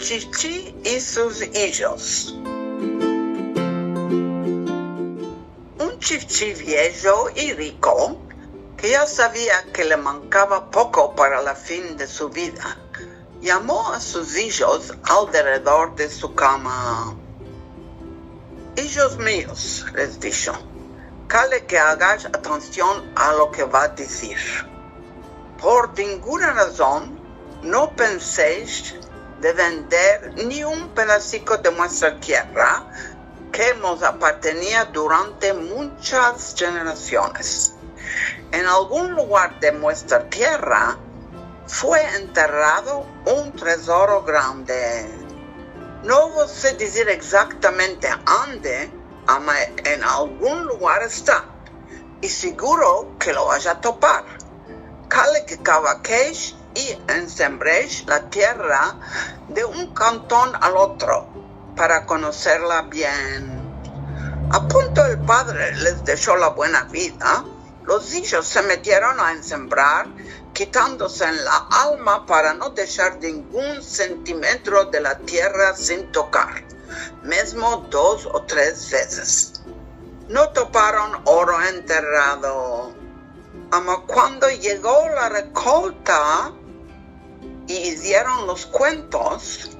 Chichi y sus hijos. Un Chichi viejo y rico, que ya sabía que le mancaba poco para la fin de su vida, llamó a sus hijos alrededor de su cama. Hijos míos, les dijo, quiero que hagáis atención a lo que va a decir. Por ninguna razón no penséis de vender ni un pedacito de nuestra tierra que nos appartenía durante muchas generaciones. En algún lugar de nuestra tierra fue enterrado un tesoro grande. No sé decir exactamente dónde, pero en algún lugar está. Y seguro que lo vais a topar. Quiero que cavaquéis y ensembréis la tierra de un cantón al otro para conocerla bien. A punto el padre les dejó la buena vida. Los hijos se metieron a ensembrar, quitándose en la alma para no dejar ningún centímetro de la tierra sin tocar, mesmo 2 o 3 veces. No toparon oro enterrado. Pero cuando llegó la recolta y hicieron los cuentos,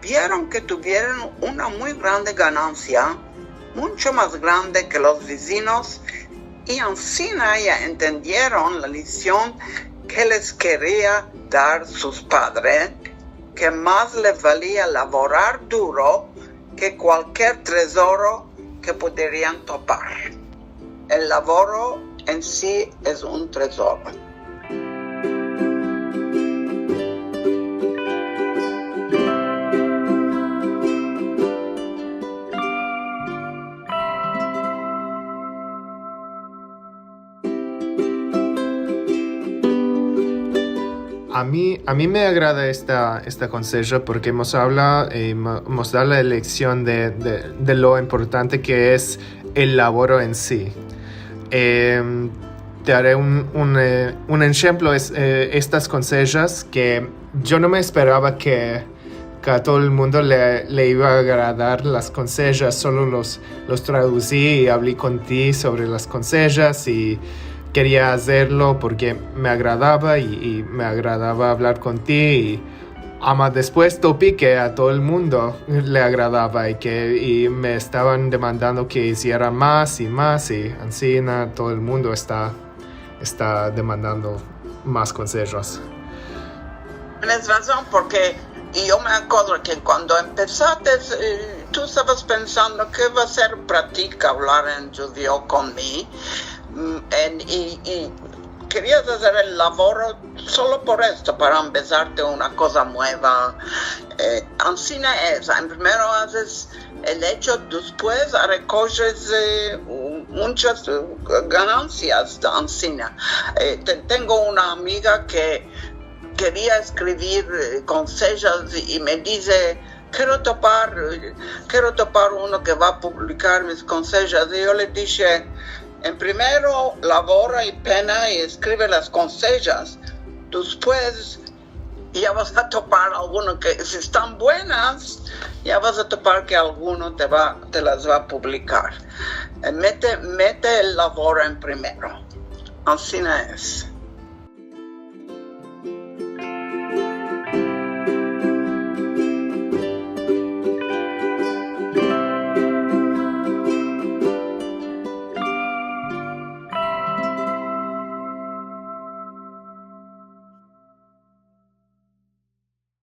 vieron que tuvieron una muy grande ganancia, mucho más grande que los vecinos, y así ya entendieron la lección que les quería dar sus padres, que más les valía laborar duro que cualquier tesoro que podrían topar. El laboro en sí es un tesoro. A mí me agrada esta consejo porque nos da la lección de lo importante que es el laboro en sí. Te haré un ejemplo, estas consejos que yo no me esperaba que a todo el mundo le iba a agradar las consejos, solo los traducí y hablé contigo sobre las consejos y quería hacerlo porque me agradaba y me agradaba hablar contigo. Ama después topé que a todo el mundo le agradaba y me estaban demandando que hiciera más y más y así todo el mundo está demandando más consejos. Tienes razón, porque yo me acuerdo que cuando empezaste tú estabas pensando que iba a ser práctica hablar en judío conmigo. Y querías hacer el laboro solo por esto, para empezarte una cosa nueva. Así es. Primero haces el hecho, después recoges muchas ganancias. Tengo una amiga que quería escribir consejos y me dice: quiero topar uno que va a publicar mis consejos. Y yo le dije: en primero, labora y pena y escribe las consejos. Después, ya vas a topar alguno que, si están buenas, ya vas a topar que alguno te las va a publicar. Mete el labor en primero. Así es.